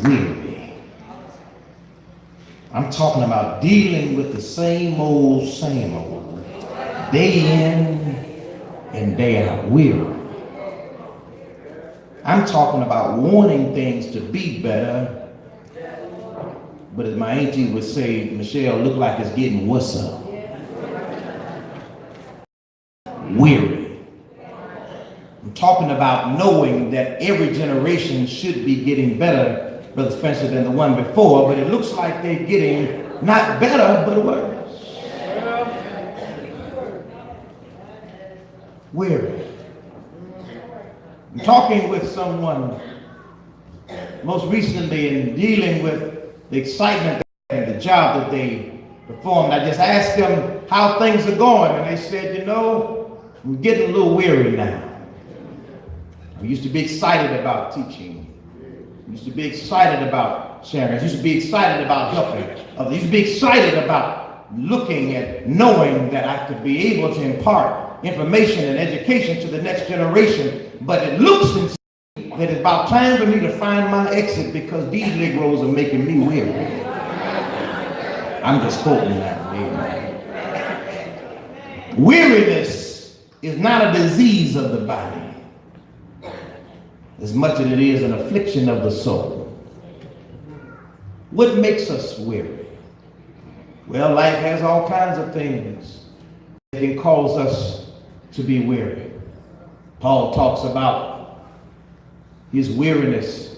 weary. I'm talking about dealing with the same old, day in and day out, weary. I'm talking about wanting things to be better, but as my auntie would say, Michelle, look like it's getting worse up. Weary. I'm talking about knowing that every generation should be getting better, Brother Spencer, than the one before, but it looks like they're getting not better, but worse. Weary. I'm talking with someone most recently in dealing with the excitement and the job that they performed. I just asked them how things are going, and they said, you know, I'm getting a little weary now. I used to be excited about teaching. I used to be excited about sharing. I used to be excited about helping others. I used to be excited about looking and knowing that I could be able to impart information and education to the next generation. But it looks and seems that it's about time for me to find my exit because these Negroes are making me weary. I'm just quoting that. Amen. Weariness is not a disease of the body as much as it is an affliction of the soul. What makes us weary? Well, life has all kinds of things that can cause us to be weary. Paul talks about his weariness.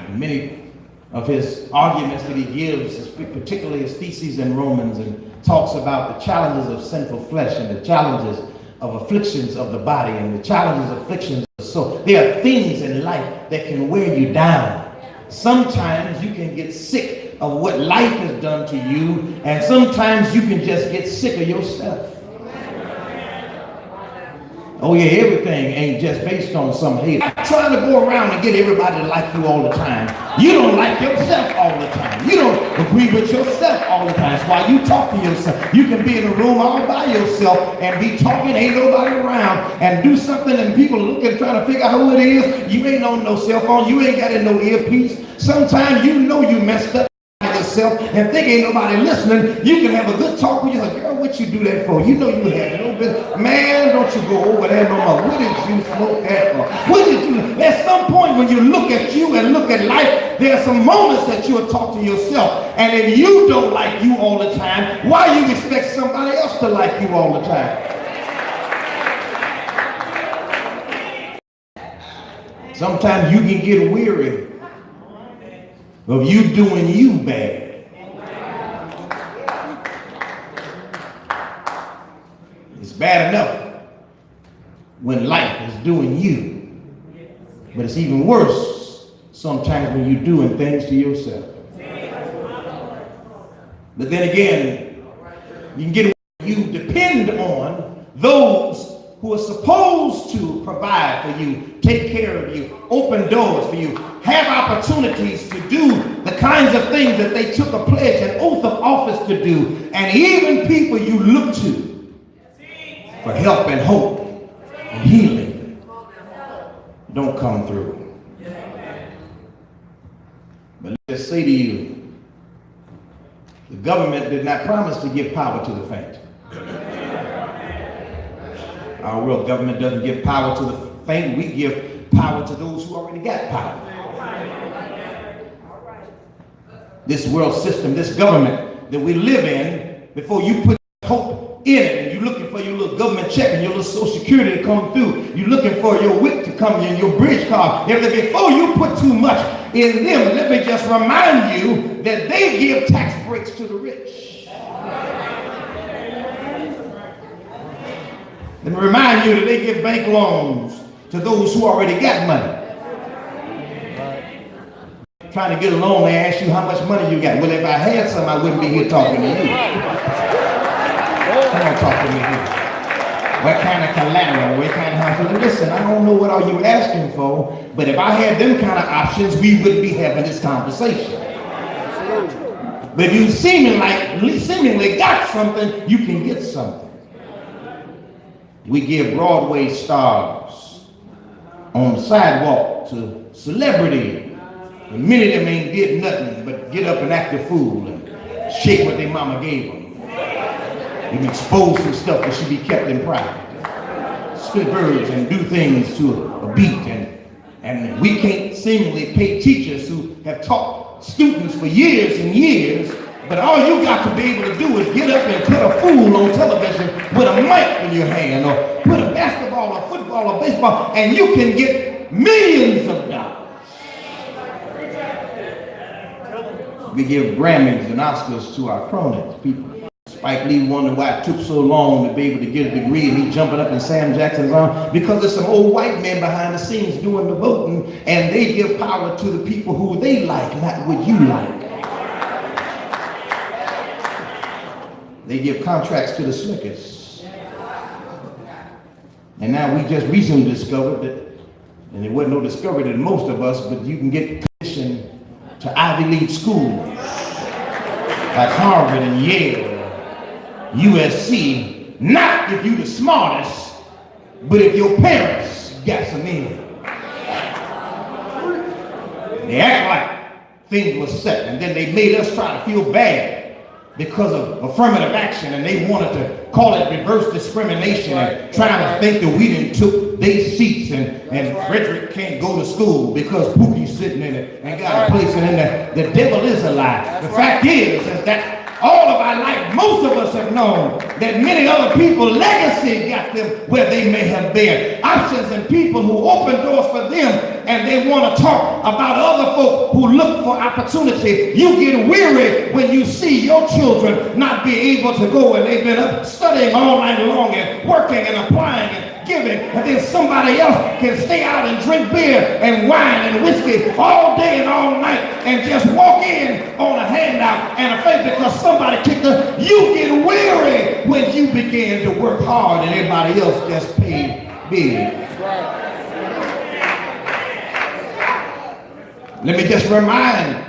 Many of his arguments that he gives, particularly his theses in Romans, and talks about the challenges of sinful flesh and the challenges of afflictions of the body and the challenges of afflictions of the soul. There are things in life that can wear you down. Sometimes you can get sick of what life has done to you, and sometimes you can just get sick of yourself. Oh yeah, everything ain't just based on some hate. I'm trying to go around and get everybody to like you all the time. You don't like yourself all the time. You don't agree with yourself all the time. That's why you talk to yourself. You can be in a room all by yourself and be talking, ain't nobody around, and do something and people looking, trying to figure out who it is. You ain't on no cell phone. You ain't got in no earpiece. Sometimes you know you messed up yourself and think ain't nobody listening. You can have a good talk with yourself. Girl, what you do that for? You know you had no business. Man, don't you go over there no more. What did you smoke that for? What did you? At some point when you look at you and look at life, there are some moments that you'll talk to yourself. And if you don't like you all the time, why you expect somebody else to like you all the time? Sometimes you can get weary of you doing you bad. It's bad enough when life is doing you, but it's even worse sometimes when you're doing things to yourself. But then again, you can get you depend on those who are supposed to provide for you, take care of you, open doors for you, have opportunities to do the kinds of things that they took a pledge and oath of office to do, and even people you look to for help and hope and healing don't come through. But let's say to you, the government did not promise to give power to the faint. Our world government doesn't give power to the faint. We give power to those who already got power. This world system, this government that we live in, before you put hope in it and you're looking for your little government check and your little social security to come through, you're looking for your WIC to come in, your bridge card, everything, before you put too much in them, let me just remind you that they give tax breaks to the rich. Let me remind you that they give bank loans to those who already got money. Trying to get a loan, they ask you how much money you got. Well, if I had some, I wouldn't be here talking to you. Come on, talk to me here. What kind of collateral? What kind of house? Listen, I don't know what are you asking for, but if I had them kind of options, we wouldn't be having this conversation. But if you seemingly got something, you can get something. We give Broadway stars on the sidewalk to celebrity And many of them ain't did nothing but get up and act a fool and shake what their mama gave them. And expose some stuff that should be kept in private. Spit verbs and do things to a beat. And we can't seemingly pay teachers who have taught students for years and years, but all you got to be able to do is get up and put a fool on television with a mic in your hand, or put a basketball or football or baseball, and you can get millions of dollars. We give Grammys and Oscars to our cronies, people. Spike Lee wondered why it took so long to be able to get a degree, and he jumping up in Sam Jackson's arm, because there's some old white men behind the scenes doing the voting, and they give power to the people who they like, not what you like. They give contracts to the slickers. And now we just recently discovered that, and it wasn't no discovery to most of us, but you can get tuition to Ivy League schools like Harvard and Yale, USC, not if you're the smartest, but if your parents got some in. They act like things were set, and then they made us try to feel bad because of affirmative action, and they wanted to call it reverse discrimination and trying to think that we didn't took their seats and Frederick can't go to school because Pookie's sitting in it and got a place in there. The devil is a lie. The fact is that all of our life, most of us have known that many other people, legacy got them where they may have been. Options and people who open doors for them, and they want to talk about other folk who look for opportunity. You get weary when you see your children not be able to go, and they've been up studying all night long and working and applying and giving, and then somebody else can stay out and drink beer and wine and whiskey all day and all night and just walk in on a handout and a faith because somebody kicked her. You get weary when you begin to work hard and everybody else just paid big. Let me just remind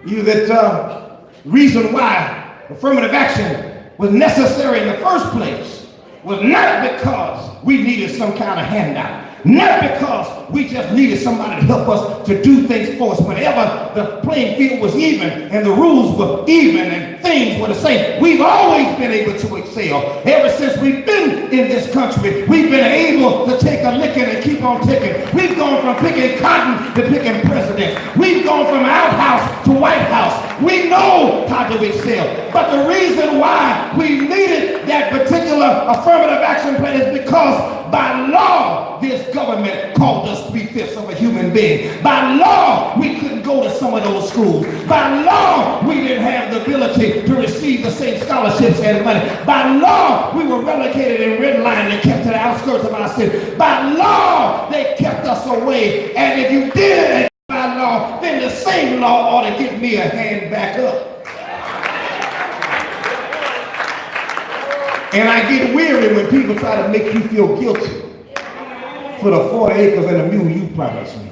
you that reason why affirmative action was necessary in the first place was not because we needed some kind of handout, not because we just needed somebody to help us to do things for us. Whenever the playing field was even and the rules were even and things were the same, we've always been able to excel. Ever since we've been in this country, we've been able to take a licking and keep on ticking. We've gone from picking cotton to picking presidents. We've gone from outhouse to White House. We know how to excel. But the reason why we needed that particular affirmative action plan is because by law, this government called us 3/5 of a human being. By law, we couldn't go to some of those schools. By law, we didn't have the ability to receive the same scholarships and money. By law, we were relegated and redlined and kept to the outskirts of our city. By law, they kept us away. And if you did it by law, then the same law ought to give me a hand back up. And I get weary when people try to make you feel guilty for the 40 acres and a mule you promised me.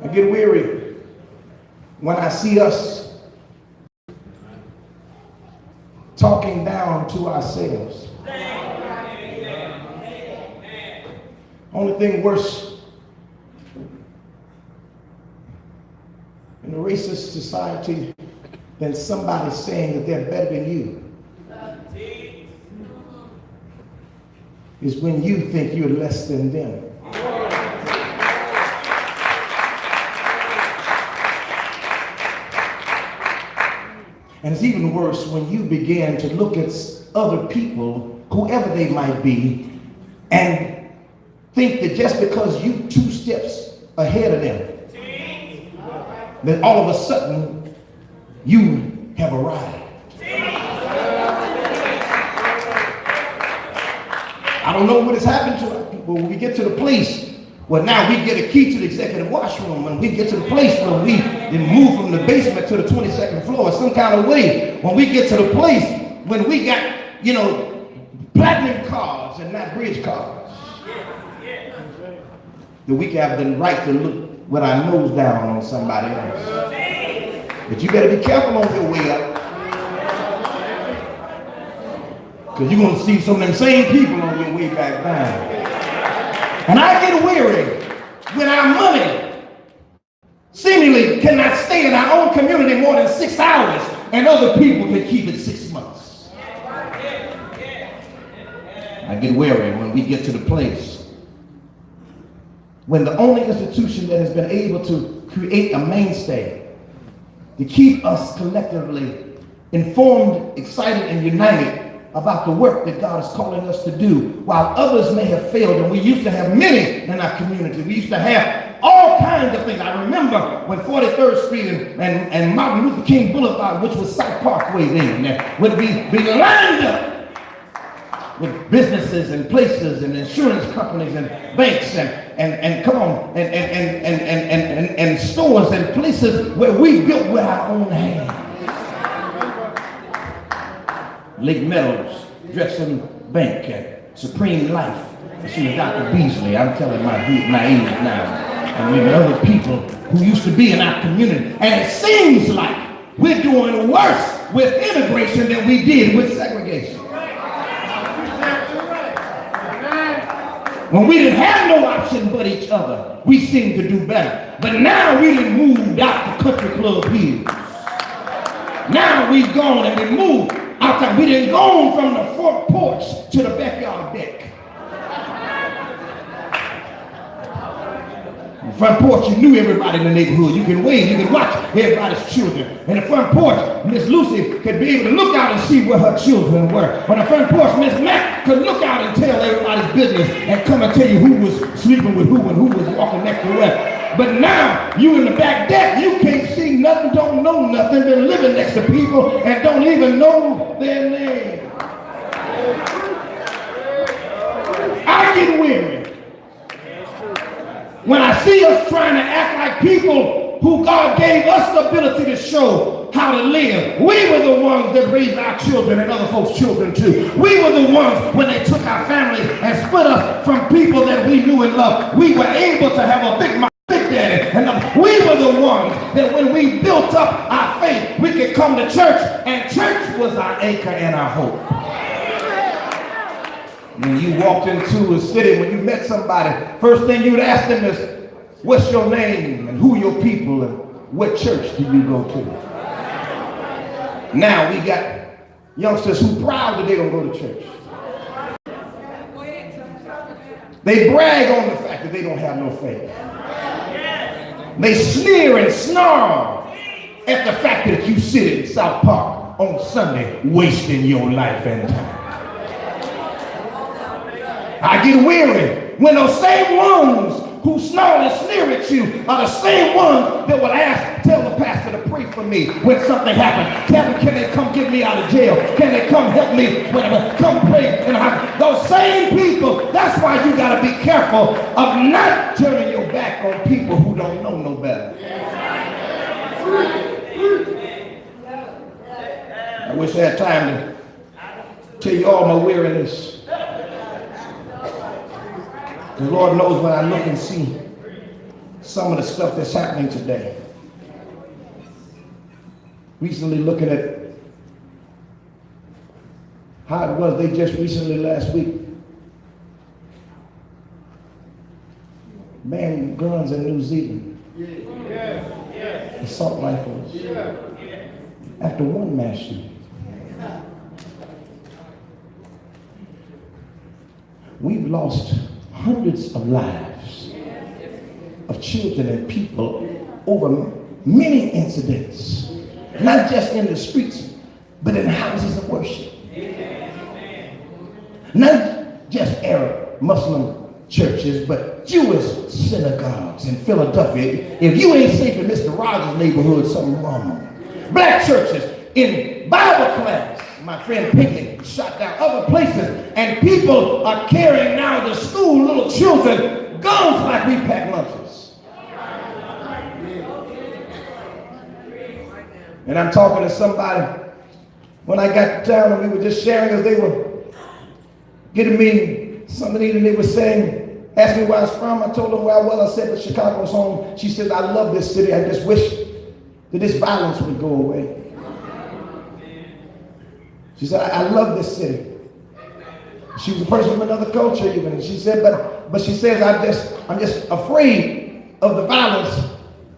I get weary when I see us talking down to ourselves. Only thing worse in a racist society than somebody saying that they're better than you is when you think you're less than them. And it's even worse when you begin to look at other people, whoever they might be, and think that just because you 2 steps ahead of them, that all of a sudden you have arrived. I don't know what has happened to our people when we get to the place where now we get a key to the executive washroom, when we get to the place where we then move from the basement to the 22nd floor some kind of way, when we get to the place when we got, platinum cards and not bridge cards, that we have the right to look with our nose down on somebody else. But you better be careful on your way up. Because you're going to see some of them same people on your way back down. And I get weary when our money seemingly cannot stay in our own community more than 6 hours and other people can keep it 6 months. I get weary when we get to the place when the only institution that has been able to create a mainstay to keep us collectively informed, excited, and united about the work that God is calling us to do, while others may have failed. And we used to have many in our community. We used to have all kinds of things. I remember when 43rd Street and Martin Luther King Boulevard, which was South Parkway then, would be lined up with businesses and places and insurance companies and banks and stores and places where we built with our own hands. Lake Meadows, Drexel Bank, and Supreme Life. I see Dr. Beasley, I'm telling my age now, and maybe other people who used to be in our community. And it seems like we're doing worse with immigration than we did with segregation. When we didn't have no option but each other, we seemed to do better. But now we done moved out to country club hills. Now we've gone and we moved outside. We didn't go from the front porch to the backyard deck. The front porch, you knew everybody in the neighborhood. You can wave, you can watch everybody's children. In the front porch, Miss Lucy could be able to look out and see where her children were. On the front porch, Miss Mac could look out and tell everybody's business and come and tell you who was sleeping with who and who was walking next to what. But now, you in the back deck, you can't see nothing, don't know nothing, been living next to people and don't even know their name. I get weary when I see us trying to act like people who God gave us the ability to show how to live. We were the ones that raised our children and other folks' children too. We were the ones when they took our families and split us from people that we knew and loved. We were able to have a big daddy. And we were the ones that when we built up our faith, we could come to church, and church was our anchor and our hope. When you walked into a city, when you met somebody, first thing you'd ask them is, what's your name and who your people and what church do you go to? Now we got youngsters who proud that they don't go to church. They brag on the fact that they don't have no faith. They sneer and snarl at the fact that you sit in South Park on Sunday wasting your life and time. I get weary when those same ones who snarl and sneer at you are the same ones that will tell the pastor to pray for me when something happens. Tell them, can they come get me out of jail? Can they come help me? Come pray in the house. Those same people, that's why you got to be careful of not turning your back on people who don't know no better. I wish I had time to tell you all my weariness. The Lord knows when I look and see some of the stuff that's happening today. Recently looking at how it was, they just recently last week banned guns in New Zealand. Assault rifles. After one mass shooting. We've lost hundreds of lives of children and people over many incidents, not just in the streets, but in houses of worship. Not just Arab Muslim churches, but Jewish synagogues in Philadelphia. If you ain't safe in Mr. Rogers' neighborhood, something wrong. Black churches in Bible class. My friend Pinkney shot down other places, and people are carrying now to school little children guns like we pack lunches. And I'm talking to somebody when I got down and we were just sharing as they were getting me something to eat, and they were saying, asked me where I was from. I told them where I was. I said, but Chicago's home. She said, I love this city. I just wish that this violence would go away. She said, I love this city. She was a person from another culture even. She said, but she says, I'm just afraid of the violence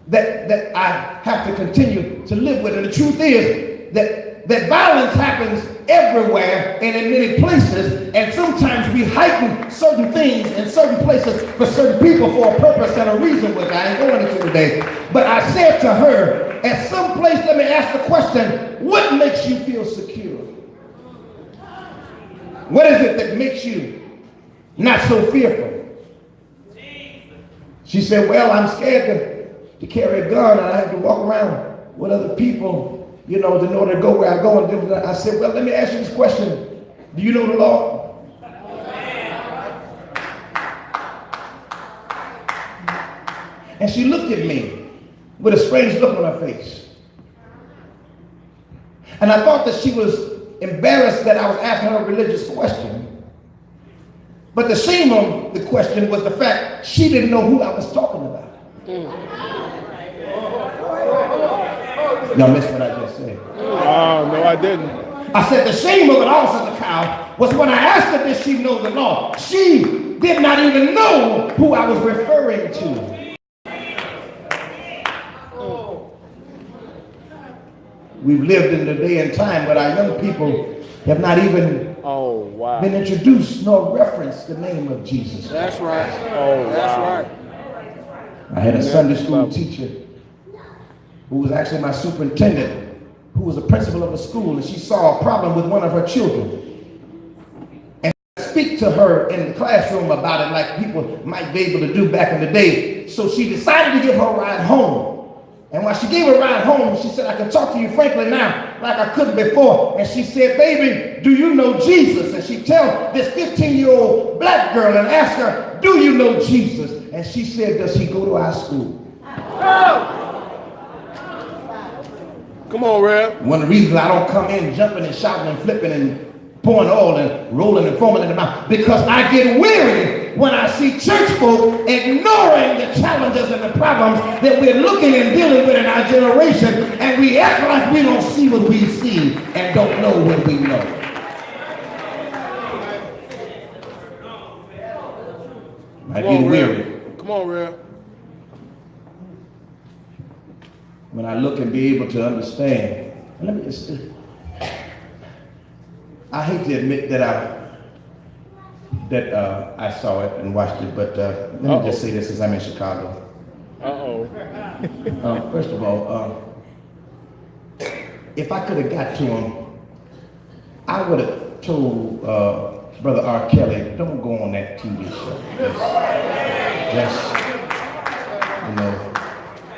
that I have to continue to live with. And the truth is that violence happens everywhere and in many places, and sometimes we heighten certain things in certain places for certain people for a purpose and a reason, which I ain't going into today. But I said to her, at some place, let me ask the question, what makes you feel secure? What is it that makes you not so fearful? She said, well, I'm scared to carry a gun, and I have to walk around with other people, you know, in order to go where I go. And I said, well, let me ask you this question. Do you know the Lord? And she looked at me with a strange look on her face. And I thought that she was embarrassed that I was asking her a religious question. But the shame of the question was the fact she didn't know who I was talking about. Y'all missed what I just said. Oh, no, I didn't. I said the shame of it also, the cow, was when I asked her did she know the law. She did not even know who I was referring to. We've lived in the day and time where our young people have not even been introduced nor referenced the name of Jesus. That's right. That's right. I had a Sunday school teacher who was actually my superintendent, who was a principal of a school, and she saw a problem with one of her children. And I speak to her in the classroom about it like people might be able to do back in the day. So she decided to give her a ride home. And while she gave her a ride home, she said, I can talk to you frankly now like I couldn't before. And she said, baby, do you know Jesus? And she tell this 15-year-old black girl and ask her, do you know Jesus? And she said, does he go to our school? Oh. Come on, Rev. One of the reasons I don't come in jumping and shouting and flipping and pouring oil and rolling and foaming in the mouth, because I get weary when I see church folk ignoring the challenges and the problems that we're looking and dealing with in our generation, and we act like we don't see what we see and don't know what we know. I get weary. Come on, Rev. When I look and be able to understand, and let me just, I hate to admit that I saw it and watched it, but let me just say this as I'm in Chicago. First of all, if I could have got to him, I would have told Brother R. Kelly, don't go on that TV show. Just, you know,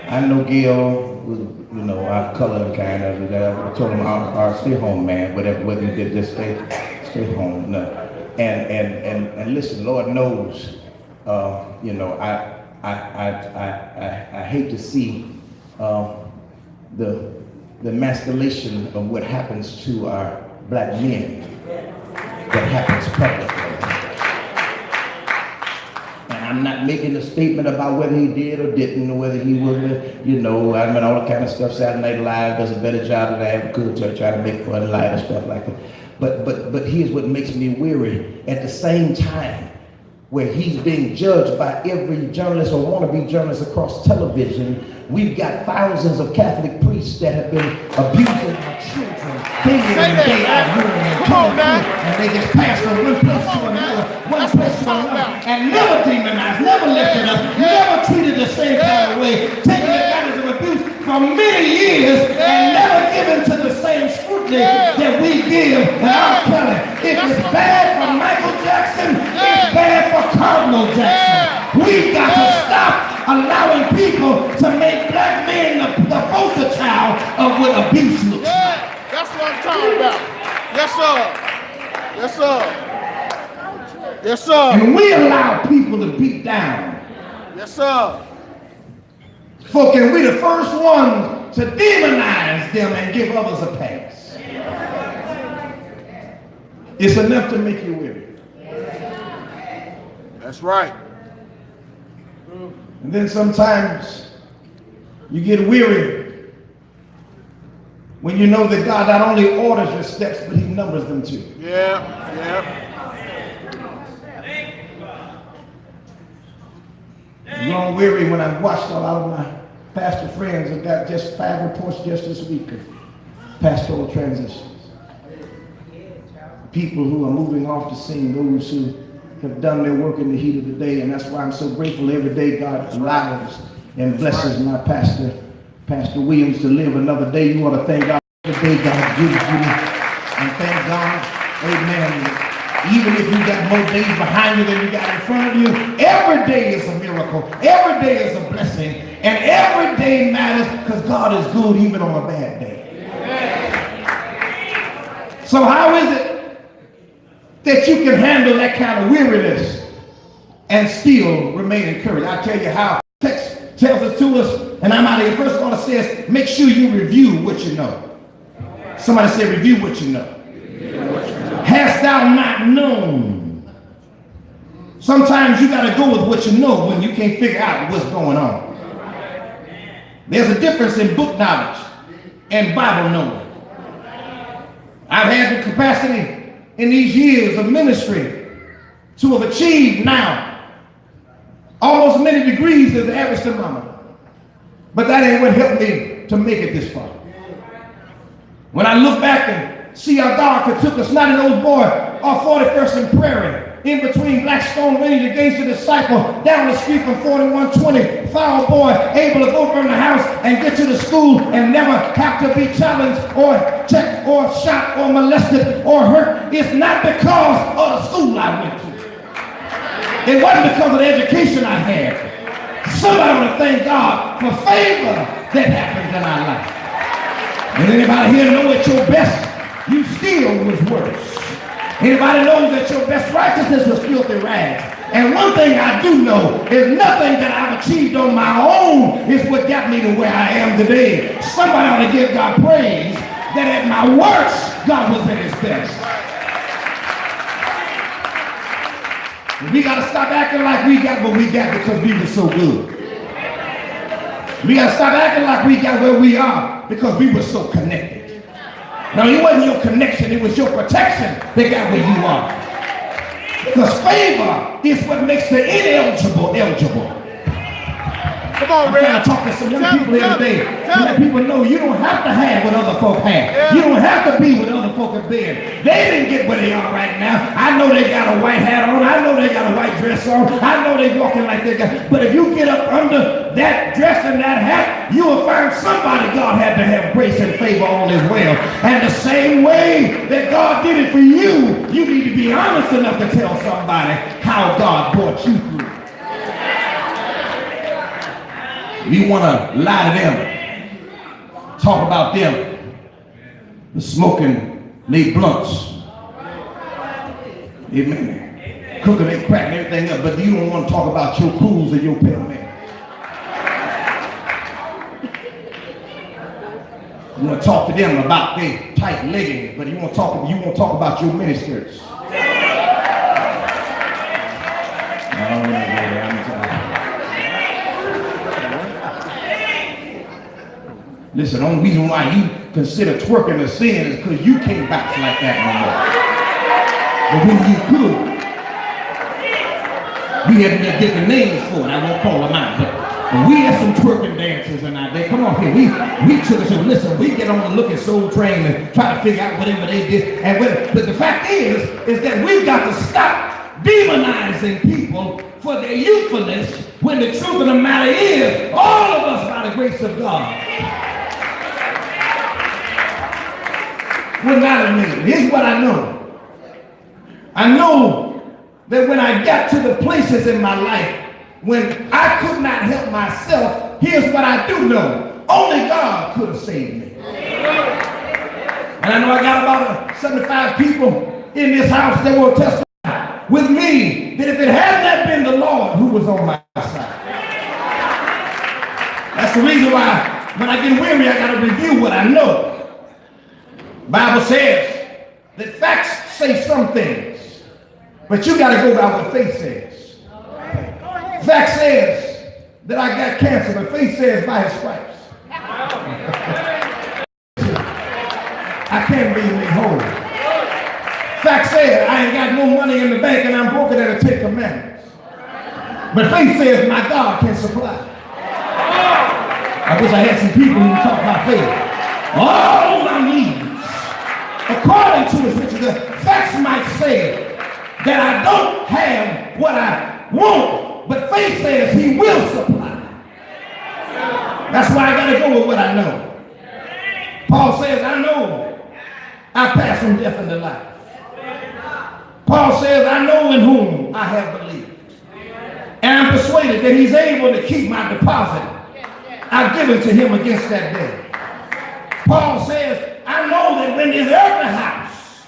I know Gail was, you know, our color and kind of that. I told him, "I'll stay home, man. Whatever you did, just stay home." No. And listen, Lord knows, you know, I hate to see the emasculation of what happens to our black men. That happens publicly. I'm not making a statement about whether he did or didn't, or whether he was, you know, I mean, all the kind of stuff. Saturday Night Live does a better job than I ever could to try to make fun of light and stuff like that. But here's what makes me weary. At the same time, where he's being judged by every journalist or wannabe journalist across television, we've got thousands of Catholic priests that have been abusing our children. Day in and day out, and they just pass from one place to another, and never demonized, never lifted up, never treated the same kind of way, taking advantage of abuse for many years, and never given to the same scrutiny that we give our Kelly. If it's bad for Michael Jackson, it's bad for Cardinal Jackson. We got to stop allowing people to make black men the poster child of what abuse looks like. That's what I'm talking about. Yes, sir. Yes, sir. Yes, sir. And we allow people to beat down. Yes, sir. Folk, and we're the first ones to demonize them and give others a pass. It's enough to make you weary. That's right. And then sometimes you get weary when you know that God not only orders your steps, but he numbers them too. Yeah. grown weary when I've watched a lot of my pastor friends have got just 5 reports just this week of pastoral transitions. People who are moving off the scene, those who have done their work in the heat of the day, and that's why I'm so grateful every day God allows and blesses my pastor, Pastor Williams, to live another day. You want to thank God for the day God gives you, and thank God, amen. Even if you got more days behind you than you got in front of you, every day is a miracle, every day is a blessing, and every day matters because God is good even on a bad day. So how is it that you can handle that kind of weariness and still remain encouraged? I'll tell you how. Text tells us to us, and I'm out of here. First one it says, make sure you review what you know. Somebody say, review what you know. Hast thou not known? Sometimes you got to go with what you know when you can't figure out what's going on. There's a difference in book knowledge and Bible knowing. I've had the capacity in these years of ministry to have achieved now almost as many degrees as the average thermometer. But that ain't what helped me to make it this far. When I look back and see how God could took us, not an old boy, off 41st and Prairie, in between Blackstone Range against the disciple, down the street from 4120, foul boy, able to go from the house and get to the school and never have to be challenged or checked or shot or molested or hurt. It's not because of the school I went to. It wasn't because of the education I had. Somebody ought to thank God for favor that happens in our life. Does anybody here know that your best you still was worse? Anybody knows that your best righteousness was filthy rags? And one thing I do know is nothing that I've achieved on my own is what got me to where I am today. Somebody ought to give God praise that at my worst, God was at his best. We got to stop acting like we got what we got because we were so good. We got to stop acting like we got where we are because we were so connected. No, it wasn't your connection, it was your protection that got where you are. Because favor is what makes the ineligible eligible. Come on, I'm trying to talk to some young people here today to let people know you don't have to have what other folk have. You don't have to be what other folk have been. They didn't get where they are right now. I know they got a white hat on. I know they got a white dress on. I know they walking like they got. But if you get up under that dress and that hat, you will find somebody God had to have grace and favor on as well. And the same way that God did it for you, you need to be honest enough to tell somebody how God brought you through. We want to lie to them, talk about them, the smoking they blunts, amen, cooking they crack and everything else, but you don't want to talk about your cruise and your pale man. You want to talk to them about their tight leggings, but you want to talk about your miniskirts. Listen, the only reason why you consider twerking a sin is because you can't bounce like that no more. But when you could, we had different names for it. I won't call them out, but we had some twerking dancers in our day. Come on here, we took us and listen. We get on the look at Soul Train and try to figure out whatever they did. But the fact is that we've got to stop demonizing people for their youthfulness when the truth of the matter is all of us by the grace of God. We're not amazing. Here's what I know. I know that when I got to the places in my life when I could not help myself, here's what I do know. Only God could have saved me. And I know I got about 75 people in this house that will testify with me that if it had not been the Lord who was on my side. That's the reason why when I get weary, I got to review what I know. Bible says that facts say some things, but you got to go by what faith says. Fact says that I got cancer, but faith says by his stripes I can't be made whole. Fact says I ain't got no money in the bank and I'm broken at the Ten Commandments. But faith says, my God can supply. I wish I had some people who talk about faith. All my needs, according to his riches. The facts might say that I don't have what I want, but faith says he will supply. That's why I got to go with what I know. Paul says, I know I pass from death into life. Paul says, I know in whom I have believed. And I'm persuaded that he's able to keep my deposit I've given to him against that day. Paul says, I know that when this earthly house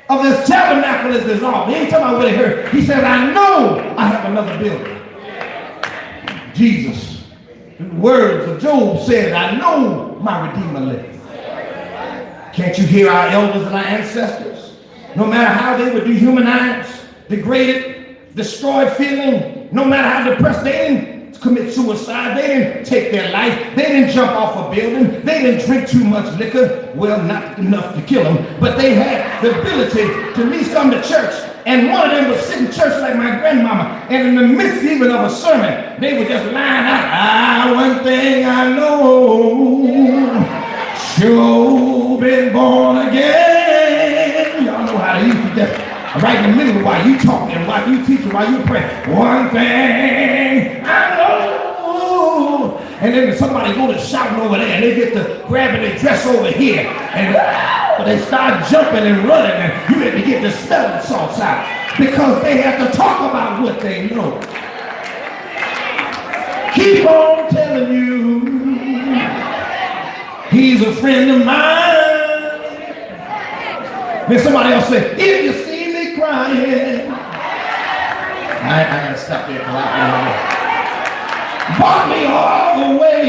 of this tabernacle is dissolved, he ain't talking about what he heard. He said, I know I have another building. Jesus, in the words of Job, said, I know my Redeemer lives. Can't you hear our elders and our ancestors? No matter how they were dehumanized, degraded, destroyed feeling, no matter how depressed, they didn't commit suicide, they didn't take their life, they didn't jump off a building, they didn't drink too much liquor, well, not enough to kill them, but they had the ability to at least come to church. And one of them was sitting in church like my grandmama, and in the midst even of a sermon, they would just line out, one thing I know, sure been born again. Y'all know how they used to just right in the middle while you talking, while you teaching, while you praying. One thing I know. And then somebody go to shouting over there, and they get to grabbing their dress over here, and they start jumping and running, and you have to get the smelling salts out because they have to talk about what they know. Keep on telling you, he's a friend of mine. Then somebody else say, if you see me crying, I gotta stop there because I brought me all the way.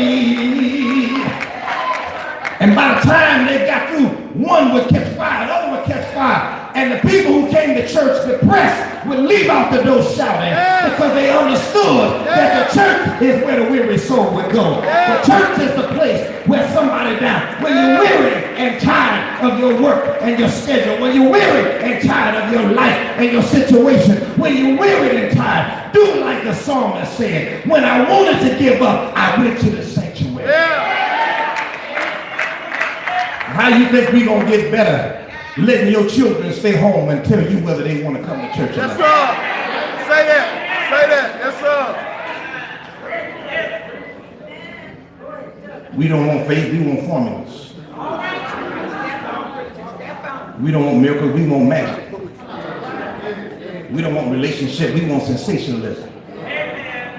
And by the time they got through, one would catch fire, the other would catch fire. And the people who came to church depressed would leave out the door shouting because they understood that the church is where the weary soul would go. The church is the place where somebody down, when you're weary and tired of your work and your schedule, when you're weary and tired of your life and your situation, when you're weary and tired, do like the psalmist said, when I wanted to give up, I went to the sanctuary. How you think we gonna get better letting your children stay home and tell you whether they want to come to church or not? Yes, sir. Say that. Say that. Yes, sir. We don't want faith, we want formulas. We don't want miracles, we want magic. We don't want relationship, we want sensationalism.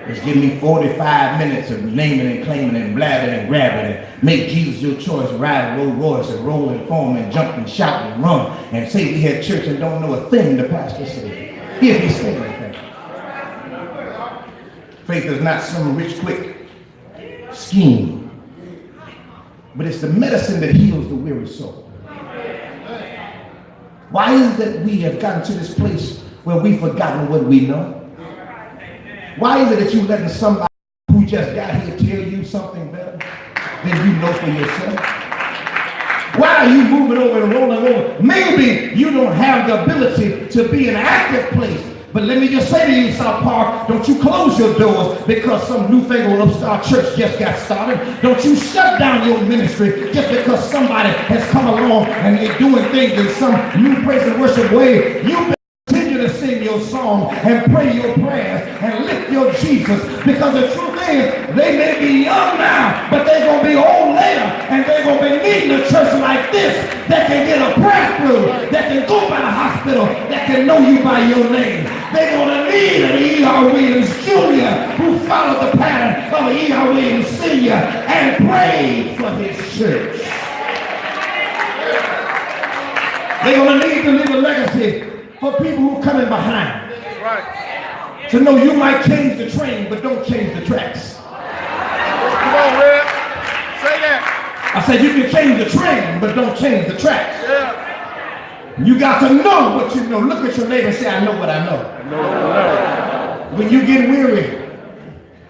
Just give me 45 minutes of naming and claiming and blabbing and grabbing and make Jesus your choice, ride Rolls Royce and roll and foam and jump and shout and run and say we had church and don't know a thing the pastor said. If he said anything. Faith is not some rich quick scheme, but it's the medicine that heals the weary soul. Why is it that we have gotten to this place where we've forgotten what we know? Why is it that you're letting somebody who just got here tell you something better than you know for yourself? Why are you moving over and rolling over? Maybe you don't have the ability to be in an active place. But let me just say to you, South Park, don't you close your doors because some newfangled upstart church just got started. Don't you shut down your ministry just because somebody has come along and they're doing things in some new praise and worship way. You continue to sing your song and pray your prayers and lift your Jesus, because the truth is they may be young now, but they're going to be old later, and they're going to be needing a church like this that can get a prayer through, that can go by the hospital, that can know you by your name. They're going to need an E.R. Williams Jr. who followed the pattern of an E.R. Williams Sr. and prayed for his church. They're going to need to leave a legacy for people who are coming behind. Right. To know you might change the train, but don't change the tracks. Come on, Red. Say that. I said you can change the train, but don't change the tracks. Yeah. You got to know what you know. Look at your neighbor and say, I know what I know. I know what I know. When you get weary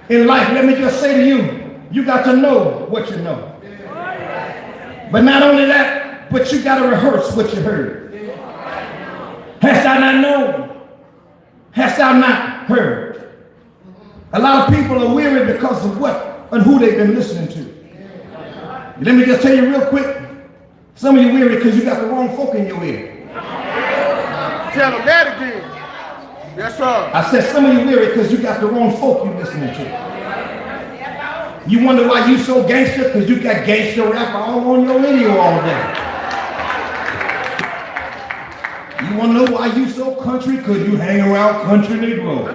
in life, let me just say to you, you got to know what you know. But not only that, but you got to rehearse what you heard. Hast thou not known? Hast thou not heard? A lot of people are weary because of what and who they've been listening to. Let me just tell you real quick. Some of you weary because you got the wrong folk in your ear. Tell them that again. Yes, sir. I said some of you weary because you got the wrong folk you're listening to. You wonder why you so gangster because you got gangster rap all on your radio all day. You want to know why you so country because you hang around country Negro.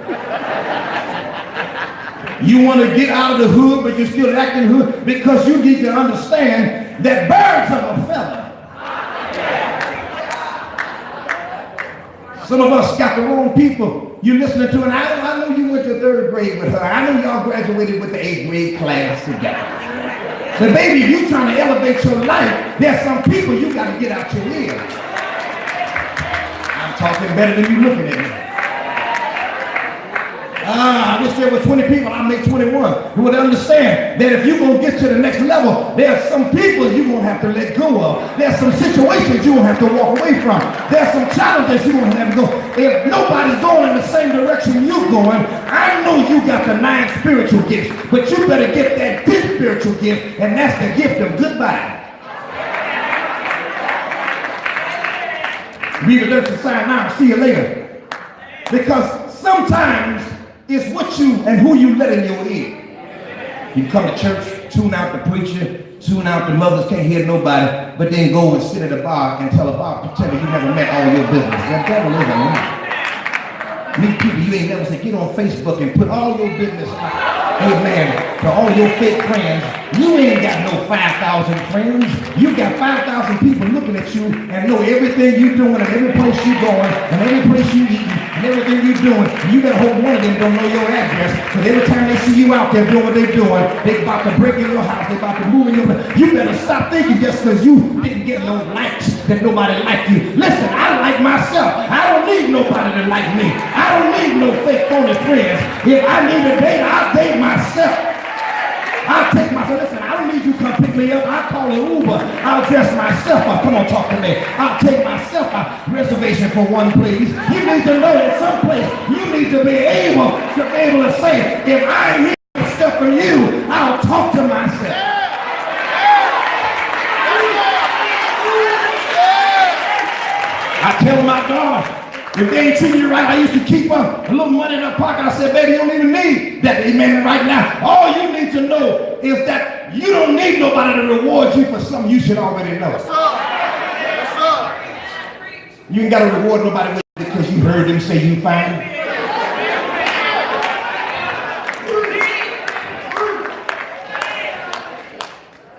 You want to get out of the hood but you're still acting hood because you need to understand that birds of a feather. Some of us got the wrong people you listening to, and I know you went to third grade with her. I know y'all graduated with the 8th grade class together. But baby, if you trying to elevate your life, there's some people you got to get out your ear. I'm talking better than you looking at me. I wish there were 20 people, I'll make 21 who would understand that if you're going to get to the next level, there's some people you're going to have to let go of. There's some situations you're going to have to walk away from. There's some challenges you're going to have to go. If nobody's going in the same direction you're going, I know you got the 9 spiritual gifts, but you better get that 10th spiritual gift, and that's the gift of goodbye. Read the church sign now, see you later. Because sometimes it's what you and who you let in your ear. You come to church, tune out the preacher, tune out the mothers, can't hear nobody, but then go and sit at a bar and tell a bartender you never met all your business. That devil is a lie. Meet people you ain't never seen. Get on Facebook and put all your business out. Amen. To all your fake friends. You ain't got no 5,000 friends. You got 5,000 people looking at you and know everything you're doing and every place you're going and every place you're eating and everything you're doing. And you better hope one of them don't know your address, because every time they see you out there doing what they're doing, they about to break in your house, they about to move in your house. You better stop thinking just because you didn't get no likes that nobody liked you. Listen, I like myself. I don't need nobody to like me. I don't need no fake phony friends. If I need a date, I'll date myself. I'll take myself. Listen, I don't need you to come pick me up. I'll call an Uber. I'll dress myself up. Come on, talk to me. I'll take myself out. Reservation for one, please. You need to know that someplace you need to be able to say, if I ain't hearing stuff from you, I'll talk to myself. I tell my daughter, if they ain't treating you right, I used to keep a little money in her pocket. I said, baby, you don't even need that. Amen. Right now, all you need to know is that you don't need nobody to reward you for something you should already know. Yes, sir. Yes, sir. You ain't got to reward nobody with it because you heard them say you fine.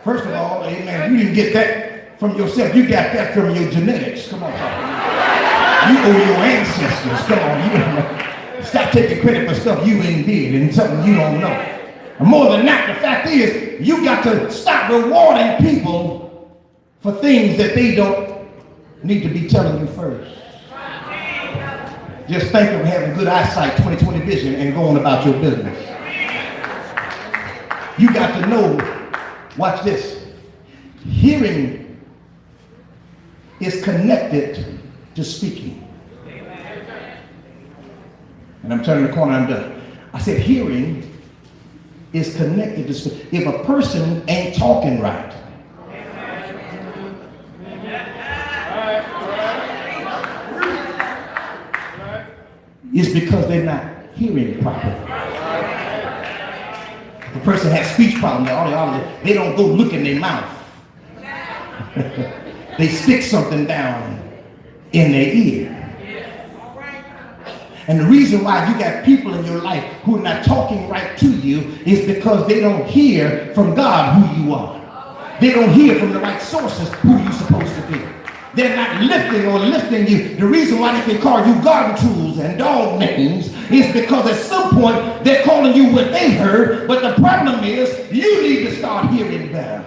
First of all, amen, you didn't get that from yourself. You got that from your genetics. Come on, talk. You owe your ancestors. Come on, stop taking credit for stuff you ain't did and something you don't know. And more than that, the fact is, you got to stop rewarding people for things that they don't need to be telling you first. Just think of having good eyesight, 20/20 vision, and going about your business. You got to know, watch this, hearing is connected to speaking. And I'm turning the corner, I'm done. I said hearing is connected to speaking. If a person ain't talking right, it's because they're not hearing properly. If a person has speech problems, audiology, they don't go look in their mouth. They stick something down in their ear. And the reason why you got people in your life who are not talking right to you is because they don't hear from God who you are. They don't hear from the right sources who you're supposed to be. They're not lifting you. The reason why they can call you garden tools and dog names is because at some point they're calling you what they heard, but the problem is you need to start hearing better.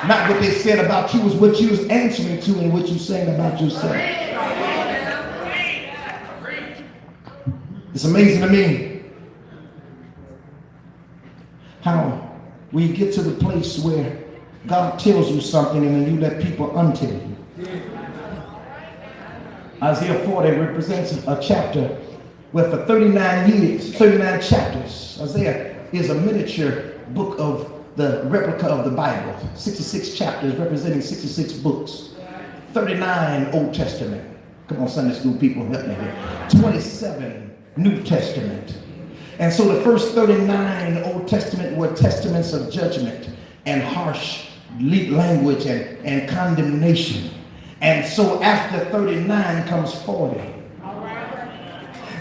Not what they said about you, is what you was answering to and what you saying about yourself. It's amazing to me how we get to the place where God tells you something and then you let people untell you. Isaiah 40 represents a chapter Well, for 39 years, 39 chapters, Isaiah is a miniature book of the replica of the Bible. 66 chapters representing 66 books. 39 Old Testament. Come on, Sunday school people, help me here. 27 New Testament. And so the first 39 Old Testament were testaments of judgment and harsh language and condemnation. And so after 39 comes 40.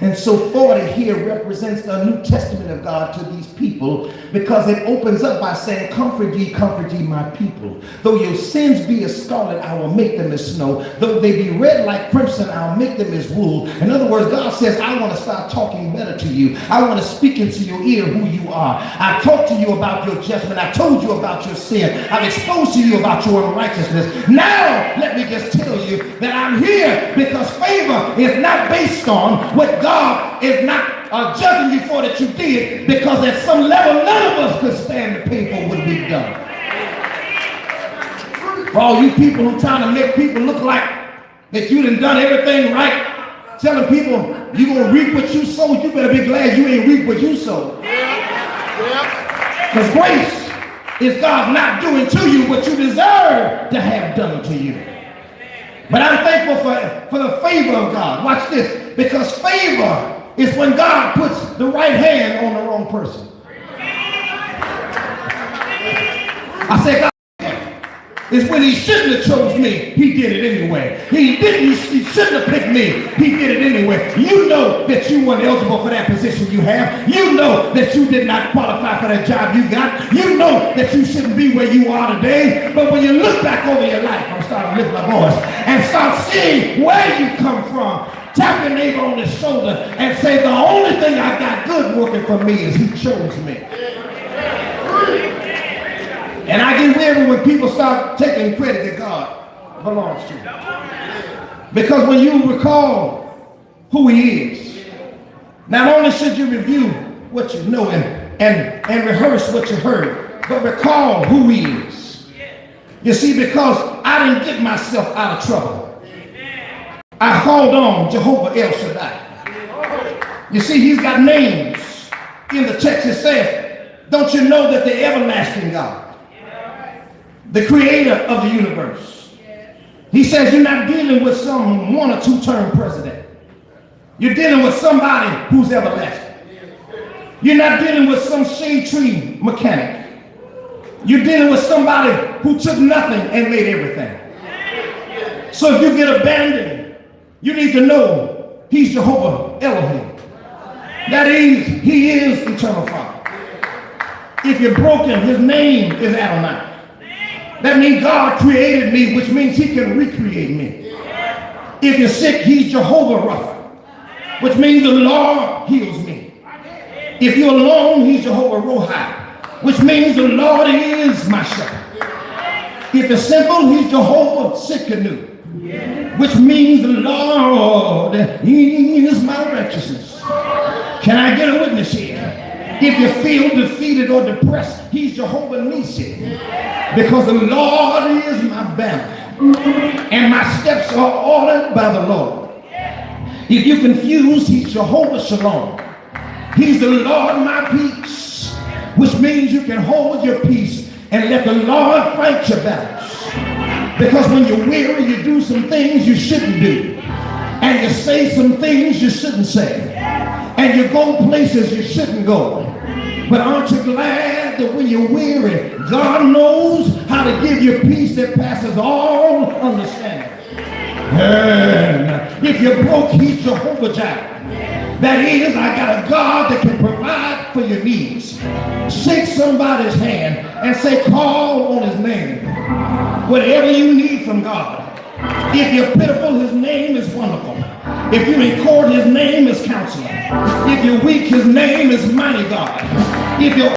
And so 40 here represents the New Testament of God to these people, because it opens up by saying, comfort ye my people. Though your sins be as scarlet, I will make them as snow. Though they be red like crimson, I'll make them as wool. In other words, God says, I want to start talking better to you. I want to speak into your ear who you are. I've talked to you about your judgment. I've told you about your sin. I've exposed to you about your unrighteousness. Now, let me just tell you that I'm here because favor is not based on what God is not judging you for that you did, because at some level none of us could stand to pay for what we've done. For all you people who trying to make people look like that you done everything right, telling people you're going to reap what you sowed, you better be glad you ain't reap what you sowed. Because grace is God not doing to you what you deserve to have done to you. But I'm thankful for the favor of God. Watch this. Because favor is when God puts the right hand on the wrong person. I said, God, it's when he shouldn't have chose me, he did it anyway. He shouldn't have picked me, he did it anyway. You know that you weren't eligible for that position you have. You know that you did not qualify for that job you got. You know that you shouldn't be where you are today. But when you look back over your life, I'm starting to lift my voice, and start seeing where you come from, tap your neighbor on the shoulder and say, the only thing I got good working for me is he chose me. And I get weary when people start taking credit that God belongs to. Because when you recall who he is, not only should you review what you know and rehearse what you heard, but recall who he is. You see, because I didn't get myself out of trouble. I called on Jehovah El Shaddai. You see, he's got names in the text. It says, don't you know that the everlasting God, the creator of the universe, he says you're not dealing with some 1 or 2 term president. You're dealing with somebody who's everlasting. You're not dealing with some shade tree mechanic. You're dealing with somebody who took nothing and made everything. So if you get abandoned, you need to know he's Jehovah Elohim. That is, he is eternal Father. If you're broken, his name is Adonai. That means God created me, which means he can recreate me. If you're sick, he's Jehovah Rapha, which means the Lord heals me. If you're alone, he's Jehovah Rohi, which means the Lord is my shepherd. If you're simple, he's Jehovah Tsidkenu, which means the Lord is my righteousness. Can I get a witness here? If you feel defeated or depressed, he's Jehovah Nissi, because the Lord is my banner and my steps are ordered by the Lord. If you're confused, he's Jehovah Shalom. He's the Lord my peace, which means you can hold your peace and let the Lord fight your battles. Because when you're weary, you do some things you shouldn't do. And you say some things you shouldn't say. And you go places you shouldn't go. But aren't you glad that when you're weary, God knows how to give you peace that passes all understanding? And if you're broke, he's Jehovah Jireh. That is, I got a God that can provide for your needs. Shake somebody's hand and say, call on his name. Whatever you need from God. If you're pitiful, his name is wonderful. If you're in court, his name is counselor. If you're weak, his name is mighty God. If you're